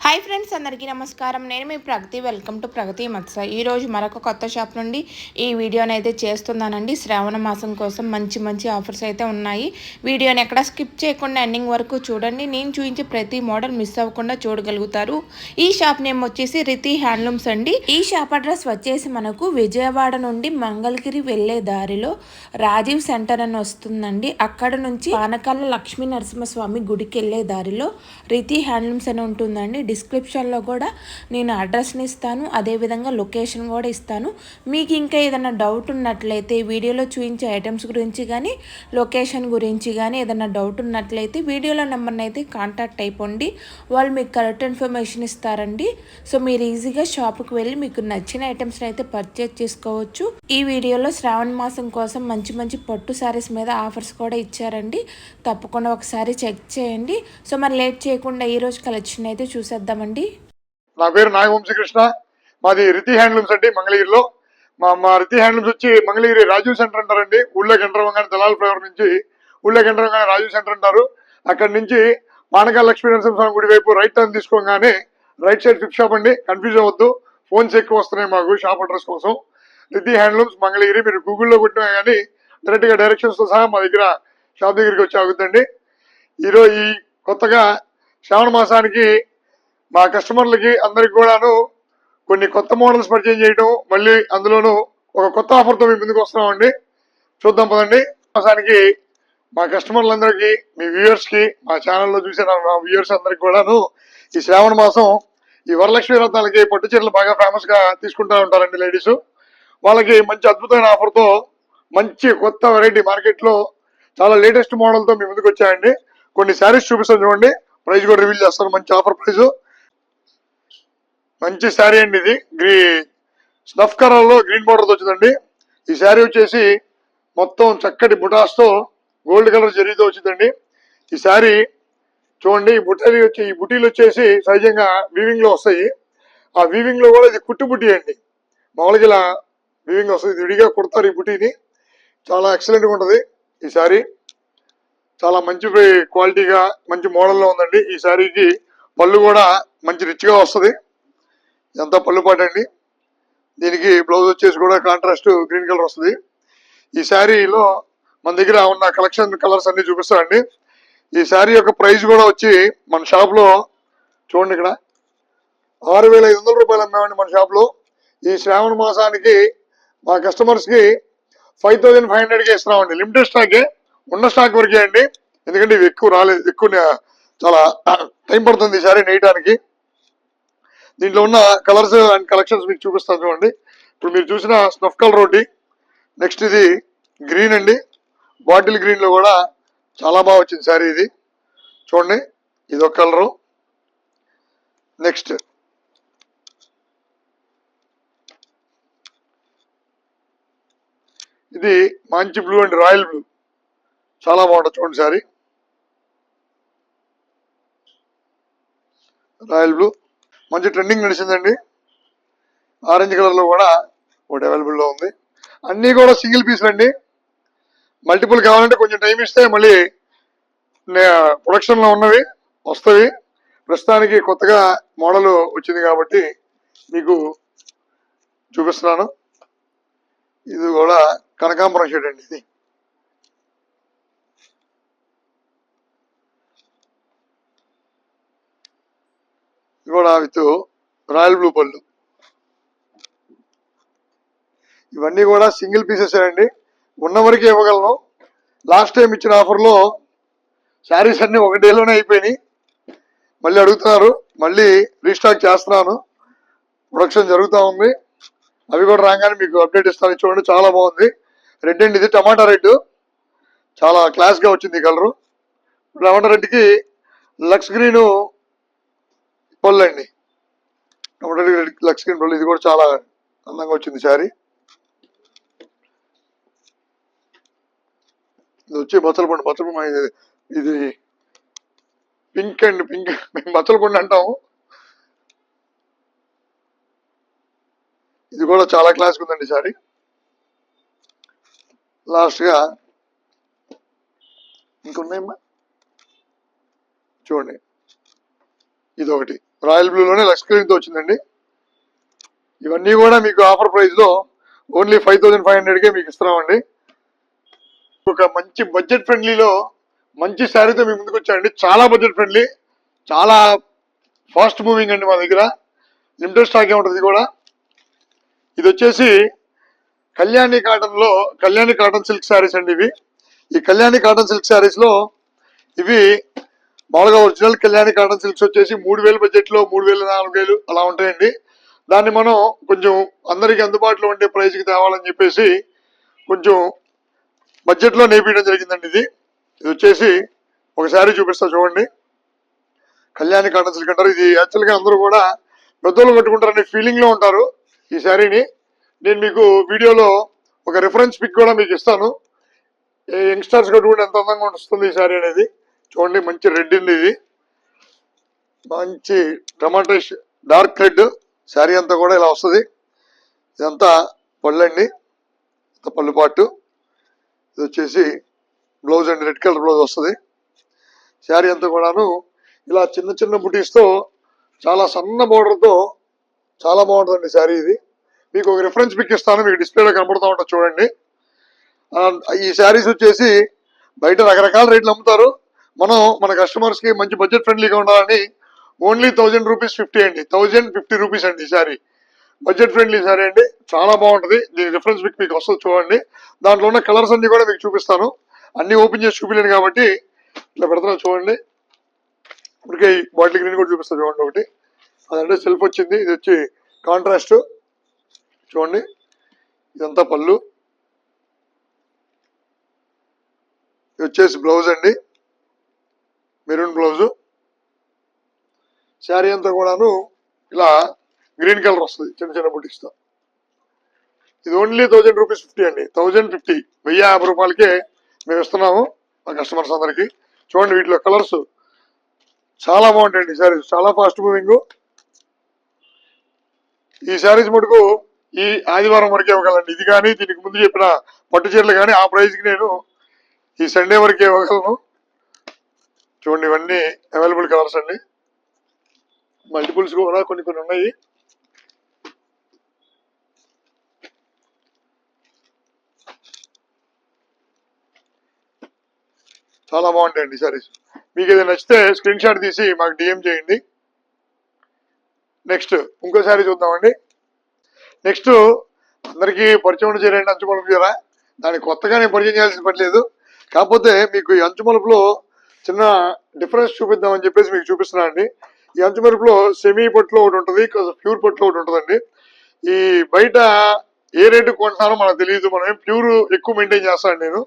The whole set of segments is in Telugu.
హాయ్ ఫ్రెండ్స్, అందరికీ నమస్కారం. నేను మీ ప్రగతి. వెల్కమ్ టు ప్రగతి మత్స. ఈరోజు మరొక కొత్త షాప్ నుండి ఈ వీడియోని అయితే చేస్తున్నానండి. శ్రావణ మాసం కోసం మంచి మంచి ఆఫర్స్ అయితే ఉన్నాయి. వీడియోని ఎక్కడ స్కిప్ చేయకుండా ఎండింగ్ వరకు చూడండి. నేను చూపించే ప్రతి మోడల్ మిస్ అవ్వకుండా చూడగలుగుతారు. ఈ షాప్ నేమ్ వచ్చేసి రితి హ్యాండ్లూమ్స్ అండి. ఈ షాప్ అడ్రస్ వచ్చేసి మనకు విజయవాడ నుండి మంగళగిరి వెళ్లే దారిలో రాజీవ్ సెంటర్ అని వస్తుందండి. అక్కడ నుంచి పానకాల లక్ష్మీ నరసింహస్వామి గుడికి వెళ్లే దారిలో రితి హ్యాండ్లూమ్స్ అని ఉంటుందండి. డిస్క్రిప్షన్లో కూడా నేను అడ్రస్ని ఇస్తాను, అదేవిధంగా లొకేషన్ కూడా ఇస్తాను. మీకు ఇంకా ఏదైనా డౌట్ ఉన్నట్లయితే వీడియోలో చూపించే ఐటమ్స్ గురించి కానీ లొకేషన్ గురించి కానీ ఏదైనా డౌట్ ఉన్నట్లయితే వీడియోలో నెంబర్ని అయితే కాంటాక్ట్ అయిపోండి. వాళ్ళు మీకు కరెక్ట్ ఇన్ఫర్మేషన్ ఇస్తారండి. సో మీరు ఈజీగా షాప్కి వెళ్ళి మీకు నచ్చిన ఐటమ్స్ని అయితే పర్చేజ్ చేసుకోవచ్చు. ఈ వీడియోలో శ్రావణ మాసం కోసం మంచి మంచి పట్టు శారీస్ మీద ఆఫర్స్ కూడా ఇచ్చారండి. తప్పకుండా ఒకసారి చెక్ చేయండి. సో మరి లేట్ చేయకుండా ఈరోజు కలెక్షన్ అయితే చూసేద్దామండి. నా పేరు నాగవంశీకృష్ణ. మాది రితి హ్యాండ్లూమ్స్ అండి మంగళగిరిలో. మా రితి హ్యాండ్లూమ్స్ వచ్చి మంగళగిరి రాజీవ్ సెంటర్ అంటారండి. ఊళ్ళోకి ఎంటర్ అవ్వగానే దళాల్ ఫ్లైఓవర్ నుంచి ఊళ్ళోకి ఎంటర్ అవ్వగానే రాజీవ్ సెంటర్ అంటారు. అక్కడి నుంచి పానకాల లక్ష్మీ నరసింహస్వామి గుడి వైపు రైట్ టర్న్ తీసుకోగానే రైట్ సైడ్ ఫిఫ్త్ షాప్ అండి. కన్ఫ్యూజ్ అవ్వద్దు, ఫోన్స్ ఎక్కువ వస్తున్నాయి మాకు షాప్ అడ్రస్ కోసం. రితి హ్యాండ్లూమ్స్ మంగళగిరి మీరు గూగుల్లో కొట్టినా కానీ డైరెక్ట్ గా డైరెక్షన్స్ తో సహా మా దగ్గర షాప్ దగ్గరికి వచ్చి ఆగుద్దండి. ఈరోజు ఈ కొత్తగా శ్రావణ మాసానికి మా కస్టమర్లకి అందరికి కూడాను కొన్ని కొత్త మోడల్స్ పరిచయం చేయడం, మళ్ళీ అందులోనూ ఒక కొత్త ఆఫర్తో మీ ముందుకు వస్తున్నామండి. చూద్దాం పదండి. మాసానికి మా కస్టమర్లందరికీ, మీ వ్యూయర్స్ కి, మా ఛానల్లో చూసిన మా వ్యూయర్స్ అందరికి కూడాను ఈ శ్రావణ మాసం ఈ వరలక్ష్మీ రత్నాలకి పట్టు చీరలు బాగా ఫేమస్ గా తీసుకుంటా ఉంటారండి లేడీస్. వాళ్ళకి మంచి అద్భుతమైన ఆఫర్తో మంచి కొత్త వెరైటీ మార్కెట్ లో చాలా లేటెస్ట్ మోడల్ తో మీ ముందుకు వచ్చాయండి. కొన్ని శారీస్ చూపిస్తాను చూడండి, ప్రైస్ కూడా రివీల్ చేస్తాను. మంచి ఆఫర్ ప్రైస్, మంచి శారీ అండి. ఇది స్నఫ్ కలర్ లో గ్రీన్ బార్డర్ వచ్చిందండి. ఈ శారీ వచ్చేసి మొత్తం చక్కటి బుటాస్ తో గోల్డ్ కలర్ జరీతో వచ్చిందండి. ఈ శారీ చూడండి, ఈ బుటీలు వచ్చేసి సహజంగా వీవింగ్ లో వస్తాయి. ఆ వీవింగ్ లో కూడా ఇది కుట్టు బుటీ అండి. మామూలుగా ఇలా వీవింగ్ వస్తుంది, ఇది విడిగా కుడతారు ఈ బుటీని. చాలా ఎక్సలెంట్ గా ఉంటది ఈ శారీ. చాలా మంచి క్వాలిటీగా మంచి మోడల్లో ఉందండి. ఈ శారీకి పళ్ళు కూడా మంచి రిచ్ గా వస్తుంది. ఇదంతా పళ్ళు పాట అండి. దీనికి బ్లౌజ్ వచ్చేసి కూడా కాంట్రాస్ట్ గ్రీన్ కలర్ వస్తుంది. ఈ శారీలో మన దగ్గర ఉన్న కలెక్షన్ కలర్స్ అన్ని చూపిస్తామండి. ఈ శారీ యొక్క ప్రైస్ కూడా వచ్చి మన షాప్ లో చూడండి, ఇక్కడ 6,500 రూపాయలు అమ్మామండి మన షాప్ లో. ఈ శ్రావణ మాసానికి మా కస్టమర్స్ కి 5,500 కి ఇస్తున్నామండి. లిమిటెడ్ స్టాకే, ఉన్న స్టాక్ వరకే అండి. ఎందుకంటే ఇవి ఎక్కువ రాలేదు, ఎక్కువ చాలా టైం పడుతుంది ఈ శారీ నేయడానికి. దీంట్లో ఉన్న కలర్స్ అండ్ కలెక్షన్స్ మీకు చూపిస్తాను చూడండి. ఇప్పుడు మీరు చూసిన స్నఫ్ కలర్ ఒకటి, నెక్స్ట్ ఇది గ్రీన్ అండి, బాటిల్ గ్రీన్ లో కూడా చాలా బాగా వచ్చింది శారీ. ఇది చూడండి, ఇది ఒక కలరు. నెక్స్ట్ ఇది మంచి బ్లూ అండి, రాయల్ బ్లూ, చాలా బాగుంటుంది చూడండి శారీ. రాయల్ బ్లూ మంచి ట్రెండింగ్ నడిచిందండి. ఆరెంజ్ కలర్ లో కూడా ఒకటి అవైలబుల్ లో ఉంది. అన్ని కూడా సింగిల్ పీస్లు అండి. మల్టిపుల్ కావాలంటే కొంచెం టైం ఇస్తే మళ్ళీ ప్రొడక్షన్ లో ఉన్నవి వస్తాయి. ప్రస్తుతానికి కొత్తగా మోడల్ వచ్చింది కాబట్టి మీకు చూపిస్తున్నాను. ఇది కూడా కనకాంబరం షేడ్ అండి. ఇది కూడా విత్ రాయల్ బ్లూ పళ్ళు. ఇవన్నీ కూడా సింగిల్ పీసెస్ అండి, ఉన్న వరకే ఇవ్వగలను. లాస్ట్ టైం ఇచ్చిన ఆఫర్లో శారీస్ అన్ని ఒక డేలోనే అయిపోయినాయి. మళ్ళీ అడుగుతున్నారు, మళ్ళీ రీస్టాక్ చేస్తున్నాను. ప్రొడక్షన్ జరుగుతూ ఉంది. అవి కూడా రాగానే మీకు అప్డేట్ ఇస్తాను. చూడండి, చాలా బాగుంది. రెడ్ అండి, ఇది టమాటా రెడ్, చాలా క్లాస్ గా వచ్చింది ఈ కలరు. టమాటా రెడ్కి లక్స్ గ్రీన్ పళ్ళు అండి. టమాటా రెడ్ లక్స్ గ్రీన్ పళ్ళు, ఇది కూడా చాలా అందంగా వచ్చింది శారీ. ఇది వచ్చి బచ్చల పండు, ఇది పింక్ అండ్ పింక్, మేము బచ్చల పండు అంటాము. ఇది కూడా చాలా క్లాస్ ఉందండి సారీ. లాస్ట్ గా ఇంకున్నాయమ్మా చూడండి, ఇది ఒకటి. రాయల్ బ్లూలోనే లక్స్ గ్రీన్తో వచ్చిందండి. ఇవన్నీ కూడా మీకు ఆఫర్ ప్రైస్లో ఓన్లీ 5500కే మీకు ఇస్తున్నామండి. ఒక మంచి బడ్జెట్ ఫ్రెండ్లీలో మంచి శారీతో మీ ముందుకు వచ్చానండి. చాలా బడ్జెట్ ఫ్రెండ్లీ, చాలా ఫాస్ట్ మూవింగ్ అండి. మా దగ్గర లిమిటెడ్ స్టాక్ ఉంటుంది కూడా. ఇది వచ్చేసి కళ్యాణి కాటన్ సిల్క్ శారీస్ అండి ఇవి. ఈ కళ్యాణి కాటన్ సిల్క్ శారీస్ లో ఇవి మామూలుగా ఒరిజినల్ కళ్యాణి కాటన్ సిల్క్స్ వచ్చేసి 3000 బడ్జెట్ లో 3000 4000 అలా ఉంటాయండి. దాన్ని మనం కొంచెం అందరికి అందుబాటులో ఉండే ప్రైస్ కి తేవాలని చెప్పేసి కొంచెం బడ్జెట్ లో నేర్పించడం జరిగిందండి. ఇది వచ్చేసి ఒక శారీ చూపిస్తా చూడండి. కళ్యాణి కాటన్ సిల్క్ అంటారు. ఇది యాక్చువల్ గా అందరూ కూడా పెద్దోళ్ళు కట్టుకుంటారనే ఫీలింగ్ లో ఉంటారు ఈ శారీని. నేను మీకు వీడియోలో ఒక రిఫరెన్స్ పిక్ కూడా మీకు ఇస్తాను. యంగ్స్టర్స్ కట్టుకుంటే ఎంత అందంగా వస్తుంది ఈ శారీ అనేది. చూడండి, మంచి రెడ్ ఉంది. ఇది మంచి టమాటో డార్క్ రెడ్ శారీ అంతా కూడా ఇలా వస్తుంది. ఇదంతా పళ్ళు అండి, పళ్ళు పాటు. ఇది వచ్చేసి బ్లౌజ్ అండి, రెడ్ కలర్ బ్లౌజ్ వస్తుంది. శారీ అంతా కూడాను ఇలా చిన్న చిన్న బుటీస్తో చాలా సన్న బోర్డర్తో చాలా బాగుంటుందండి శారీ. ఇది మీకు ఒక రిఫరెన్స్ పిక్ ఇస్తాను, మీకు డిస్ప్లేలో కనబడుతూ ఉంటుంది చూడండి. ఈ శారీస్ వచ్చేసి బయట రకరకాల రేట్లు అమ్ముతారు. మనం మన కస్టమర్స్ కి మంచి బడ్జెట్ ఫ్రెండ్లీగా ఉండాలని ఓన్లీ 1000 రూపీస్ 50 అండి, 1050 రూపీస్ అండి ఈ శారీ. బడ్జెట్ ఫ్రెండ్లీ శారీ అండి, చాలా బాగుంటుంది. దీని రిఫరెన్స్ పిక్ మీకు వస్తుంది చూడండి. దాంట్లో ఉన్న కలర్స్ అన్ని కూడా మీకు చూపిస్తాను. అన్ని ఓపెన్ చేసి చూపించలేను కాబట్టి ఇట్లా పెడతాను చూడండి. ఇప్పటికే బాటిల్ గ్రీన్ కూడా చూపిస్తాను చూడండి. ఒకటి అదంటే సెల్ఫ్ వచ్చింది. ఇది వచ్చి కాంట్రాస్ట్ చూడండి. ఇదంతా పళ్ళు. ఇది వచ్చేసి బ్లౌజ్ అండి, మెరూన్ బ్లౌజు. శారీ అంతా కూడాను ఇలా గ్రీన్ కలర్ వస్తుంది చిన్న చిన్న బుటీస్తో. ఇది ఓన్లీ 1000 రూపీస్ 50 అండి, 1050, 1050 రూపాయలకే మేము ఇస్తున్నాము మా కస్టమర్స్ అందరికి. చూడండి, వీటిలో కలర్స్ చాలా బాగుంటాయండి. ఈ శారీస్ చాలా ఫాస్ట్ మూవింగ్. ఈ శారీస్ మటుకు ఈ ఆదివారం వరకే ఇవ్వగలండి. ఇది కానీ దీనికి ముందు చెప్పిన పట్టు చీరలు కానీ ఆ ప్రైస్కి నేను ఈ సండే వరకే ఇవ్వగలను. చూడండి, ఇవన్నీ అవైలబుల్ కలర్స్ అండి. మల్టిపుల్స్ కూడా కొన్ని ఉన్నాయి. చాలా బాగుంటాయండి సారీస్. మీకు ఏదైనా నచ్చితే స్క్రీన్ షాట్ తీసి మాకు డిఎం చేయండి. నెక్స్ట్ ఇంకో శారీ చూద్దామండి. నెక్స్ట్ అందరికీ పరిచయం ఉన్న చీర అండి, అంచుమలుపు చీర. దానికి కొత్తగా నేను పరిచయం చేయాల్సిన పని లేదు. కాకపోతే మీకు ఈ అంచుమలుపులో చిన్న డిఫరెన్స్ చూపిద్దామని చెప్పేసి మీకు చూపిస్తున్నాను అండి. ఈ అంచుమలుపులో సెమీ పట్టులో ఒకటి ఉంటుంది, ప్యూర్ పట్టులో ఒకటి ఉంటుందండి. ఈ బయట ఏ రేటు కొంటున్నారో మనకు తెలియదు. మనం ప్యూర్ ఎక్కువ మెయింటైన్ చేస్తాను నేను.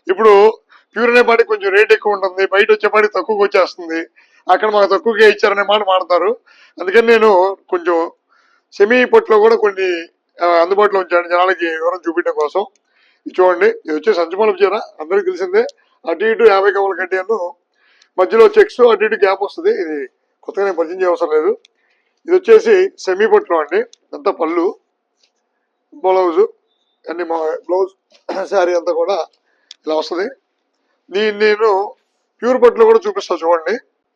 ఇప్పుడు ప్యూర్ అనే పాటికి కొంచెం రేట్ ఎక్కువ ఉంటుంది, బయట వచ్చేపాటికి తక్కువగా వచ్చేస్తుంది. అక్కడ మాకు తక్కువగా ఇచ్చారనే మాట మాడతారు. అందుకని నేను కొంచెం సెమీ పట్టులో కూడా కొన్ని అందుబాటులో ఉంచాను జనాలకి వివరం చూపించడం కోసం. ఇది చూడండి, ఇది వచ్చేసి అంచుమలుపు చీర, అందరికీ తెలిసిందే. అటు ఇటు 50 కవుల కడ్డీను, మధ్యలో చెక్స్, అటు ఇటు గ్యాప్ వస్తుంది. ఇది కొత్తగా నేను పరిచయం చేయవసరం లేదు. ఇది వచ్చేసి సెమీ పట్టులో అండి. అంతా పళ్ళు, బ్లౌజు అన్ని బ్లౌజ్ శారీ అంతా కూడా ఇలా వస్తుంది. దీన్ని నేను ప్యూర్ పట్టులో కూడా చూపిస్తాను చూడండి.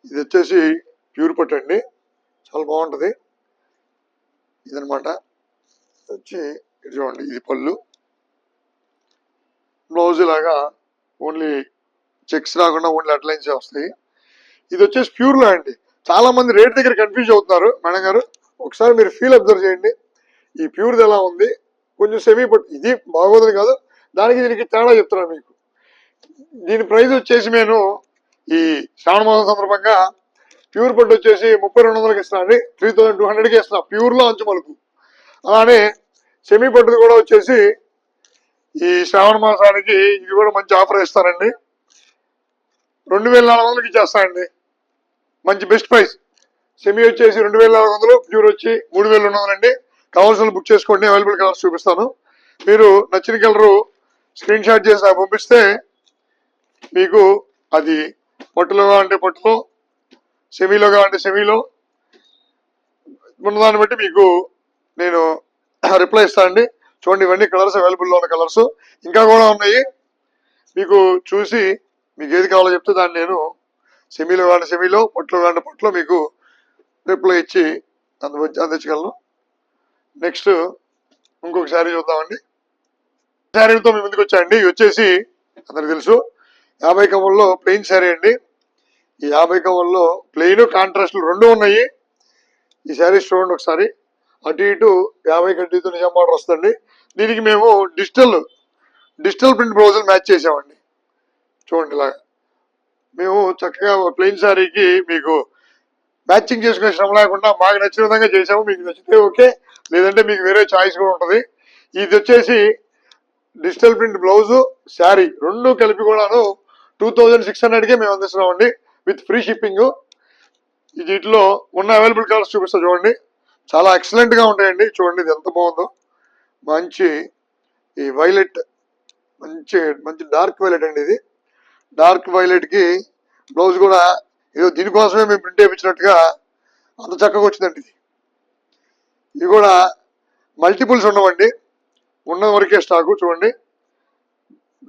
ఇది వచ్చేసి ప్యూర్ పట్టు అండి, చాలా బాగుంటుంది. ఇదనమాట వచ్చి ఇది చూడండి. ఇది పళ్ళు, బ్లౌజ్ లాగా ఓన్లీ చెక్స్ రాకుండా ఓన్లీ అట్లైన్స్ వస్తాయి. ఇది వచ్చేసి ప్యూర్లో అండి. చాలా మంది రేట్ దగ్గర కన్ఫ్యూజ్ అవుతున్నారు. మేడం గారు ఒకసారి మీరు ఫీల్ అబ్జర్వ్ చేయండి. ఈ ప్యూర్ది ఎలా ఉంది, కొంచెం సెమీ పట్టు. ఇది బాగోదని కాదు, దానికి దీనికి తేడా చెప్తున్నాను మీకు. దీని ప్రైస్ వచ్చేసి నేను ఈ శ్రావణ మాసం సందర్భంగా ప్యూర్ పట్టు వచ్చేసి 3200కి ఇస్తున్నా అండి, 3200కి ఇస్తున్నా ప్యూర్లో అంచుమలుపు. అలానే సెమీ పట్టుది కూడా వచ్చేసి ఈ శ్రావణ మాసానికి ఇది కూడా మంచి ఆఫర్ ఇస్తానండి, 2400కి ఇచ్చేస్తానండి. మంచి బెస్ట్ ప్రైస్. సెమీ వచ్చేసి 2400, ప్యూర్ వచ్చి 3200 అండి. కావాల్సిన బుక్ చేసుకోండి, అవైలబుల్ కలర్స్ చూపిస్తాను. మీరు నచ్చిన కలరు స్క్రీన్ షాట్ చేసి నాకు పంపిస్తే మీకు అది పట్టులో అంటే పట్టులో, సెమీలో అంటే సెమీలో ఉన్నదాన్ని బట్టి మీకు నేను రిప్లై ఇస్తానండి. చూడండి, ఇవన్నీ కలర్స్ అవైలబుల్లో ఉన్న కలర్స్ ఇంకా కూడా ఉన్నాయి. మీకు చూసి మీకు ఏది కావాలో చెప్తే దాన్ని నేను సెమీలో కానీ సెమీలో, పట్టులో కానీ పట్టులో మీకు రిప్లై ఇచ్చి అందించగలను. నెక్స్ట్ ఇంకొక శారీ చూద్దామండి. శారీతో మీ ముందుకు వచ్చాయండి. ఇవి వచ్చేసి అందరికి తెలుసు 50 కవర్లో ప్లెయిన్ శారీ అండి. ఈ 50 కవర్లో ప్లెయిన్ కాంట్రాస్ట్లు రెండు ఉన్నాయి. ఈ శారీస్ చూడండి ఒకసారి, అటు ఇటు 50 కడ్డీతో నిజాం బార్డర్ వస్తుంది. దీనికి మేము డిజిటల్ ప్రింట్ బ్లౌజులు మ్యాచ్ చేసామండి. చూడండి ఇలాగా మేము చక్కగా ప్లెయిన్ శారీకి మీకు మ్యాచింగ్ చేసుకునే శ్రమ లేకుండా మాకు నచ్చిన విధంగా చేసాము. మీకు నచ్చితే ఓకే, లేదంటే మీకు వేరే చాయిస్ కూడా ఉంటుంది. ఇది వచ్చేసి డిజిటల్ ప్రింట్ బ్లౌజు శారీ రెండు కలిపి కూడాను 2600కే మేము అందిస్తున్నామండి విత్ ఫ్రీ షిప్పింగ్. వీటిలో ఉన్న అవైలబుల్ కలర్స్ చూపిస్తా చూడండి. చాలా ఎక్సలెంట్ గా ఉంటాయండి. చూడండి ఇది ఎంత బాగుందో. మంచి ఈ వైలెట్, మంచి డార్క్ వైలెట్ అండి. ఇది డార్క్ వైలెట్ కి బ్లౌజ్ కూడా ఏదో దీనికోసమే మేము ప్రింట్ వేయించినట్టుగా అంత చక్కగా వచ్చిందండి. ఇది కూడా మల్టిపుల్స్ ఉండవండి, ఉన్న వరకే స్టాకు. చూడండి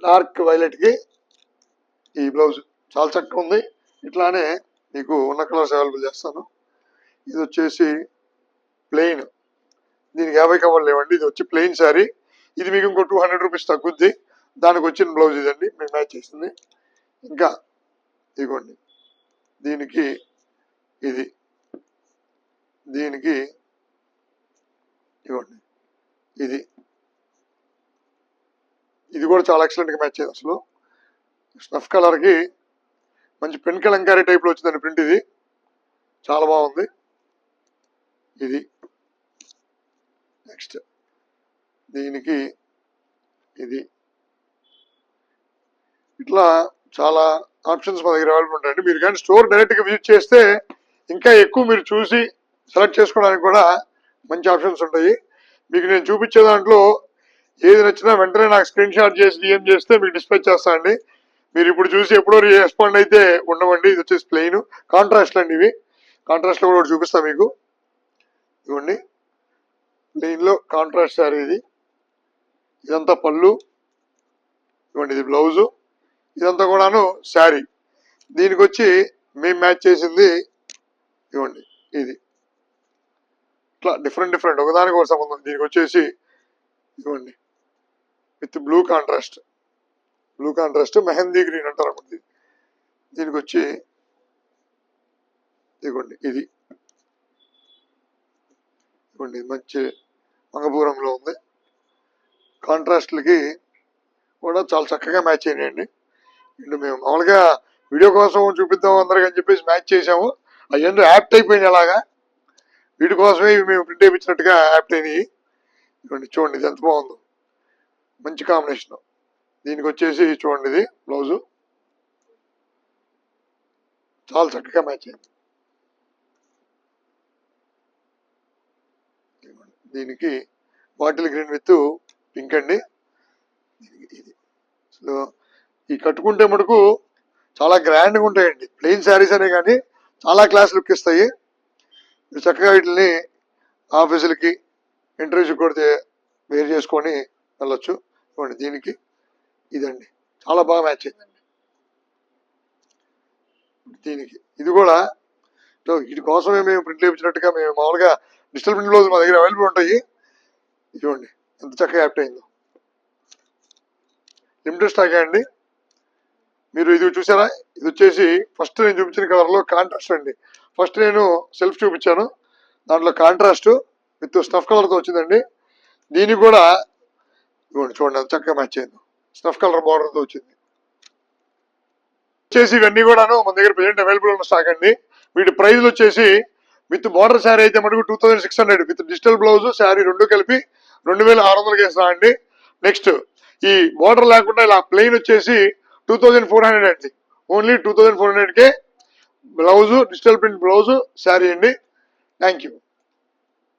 డార్క్ వైలెట్ కి ఈ బ్లౌజ్ చాలా చక్కగా ఉంది. ఇట్లానే మీకు ఉన్న కలర్స్ అవైలబుల్ చేస్తాను. ఇది వచ్చేసి ప్లెయిన్, దీనికి 50 కవర్లు లేవండి. ఇది వచ్చి ప్లెయిన్ శారీ. ఇది మీకు ఇంకో 200 రూపీస్ తగ్గుద్ది. దానికి వచ్చిన బ్లౌజ్ ఇదండి మేము మ్యాచ్ చేసింది. ఇంకా ఇదిగోండి, దీనికి ఇవ్వండి, ఇది కూడా చాలా ఎక్సలెంట్ గా మ్యాచ్ అయ్యేది. అసలు స్నఫ్ కలర్ కి మంచి పెన్ కలంకారీ టైప్ లో వచ్చిందండి ప్రింట్. ఇది చాలా బాగుంది. ఇది నెక్స్ట్ దీనికి ఇట్లా చాలా ఆప్షన్స్ మా దగ్గర అవైలబుల్ ఉంటాయండి. మీరు కానీ స్టోర్ డైరెక్ట్ గా విజిట్ చేస్తే ఇంకా ఎక్కువ మీరు చూసి సెలెక్ట్ చేసుకోవడానికి కూడా మంచి ఆప్షన్స్ ఉంటాయి. మీకు నేను చూపించే దాంట్లో ఏది నచ్చినా వెంటనే నాకు స్క్రీన్ షాట్ చేసి డిఎం చేస్తే మీకు డిస్పాచ్ చేస్తానండి. మీరు ఇప్పుడు చూసి ఎప్పుడో రెస్పాండ్ అయితే ఉండవండి. ఇది వచ్చేసి ప్లెయిన్ కాంట్రాస్ట్ అండి. ఇవి కాంట్రాస్ట్ లో కూడా చూపిస్తా మీకు. ఇవ్వండి ప్లెయిన్ లో కాంట్రాస్ట్ శారీ. ఇదంతా పళ్ళు. ఇవ్వండి ఇది బ్లౌజు. ఇదంతా కూడాను శారీ. దీనికి వచ్చి మేము మ్యాచ్ చేసింది ఇవ్వండి, ఇది ఇట్లా డిఫరెంట్ ఒకదానికి ఒక సంబంధం. దీనికి వచ్చేసి ఇవ్వండి with blue contrast mehndi green అంటారు అన్నమాట. దీనికి వచ్చి ఇదిగోండి, ఇదిగోండి మంచి మంగపూరంలో ఉంది. కాంట్రాస్ట్లకి కూడా చాలా చక్కగా మ్యాచ్ అయినాయండి. ఇప్పుడు మేము మామూలుగా వీడియో కోసం చూపిద్దాం అందరికి అని చెప్పేసి మ్యాచ్ చేసాము. అవన్నీ యాప్ట్ అయిపోయినాయి. అలాగా వీటి కోసమే ఇవి మేము ప్రింట్ వేయించినట్టుగా యాప్ట్ అయినాయి. ఇవ్వండి చూడండి ఇది ఎంత బాగుందో, మంచి కాంబినేషన్. దీనికి వచ్చేసి చూడండి ఇది బ్లౌజు చాలా చక్కగా మ్యాచ్ అయింది. దీనికి బాటిల్ గ్రీన్ విత్ పింక్ అండి. ఇది సో ఈ కట్టుకుంటే మటుకు చాలా గ్రాండ్గా ఉంటాయండి. ప్లెయిన్ శారీస్ అనే కానీ చాలా క్లాస్ లుక్ ఇస్తాయి. మీరు చక్కగా వీటిని ఆఫీసులకి ఇంటర్వ్యూస్కి కొడితే వేర్ చేసుకొని వెళ్ళొచ్చు. ఇవ్వండి దీనికి ఇదండి చాలా బాగా మ్యాచ్ అయిందండి. దీనికి ఇది కూడా వీటి కోసమే మేము ప్రింట్ వేయించినట్టుగా మేము మామూలుగా డిజిటల్ ప్రింట్ బ్లౌజ్ మా దగ్గర అవైలబుల్ ఉంటాయి. చూడండి ఎంత చక్కగా యాప్ట్ అయిందో. లిమిటెడ్ స్టాక్ అండి. మీరు ఇది చూసారా, ఇది వచ్చేసి ఫస్ట్ నేను చూపించిన కలర్లో కాంట్రాస్ట్ అండి. ఫస్ట్ నేను సెల్ఫ్ చూపించాను, దాంట్లో కాంట్రాస్ట్ విత్ స్టఫ్ కలర్తో వచ్చిందండి. దీనికి కూడా చూడండి అది చక్కగా మ్యాచ్ అయింది. స్టఫ్ కలర్ బార్డర్తో వచ్చింది. వచ్చేసి ఇవన్నీ కూడాను మన దగ్గర ప్రెజెంట్ అవైలబుల్ ఉన్న స్టాక్ అండి. వీటి ప్రైజ్లు వచ్చేసి విత్ బార్డర్ శారీ అయితే మటుకు 2600, విత్ డిజిటల్ బ్లౌజ్ శారీ రెండు కలిపి 2600కి ఇస్తా అండి. నెక్స్ట్ ఈ బార్డర్ లేకుండా ఇలా ప్లెయిన్ వచ్చేసి 2400 అండి. ఓన్లీ 2400కే blouse, digital print blouse saree అండి. Thank you.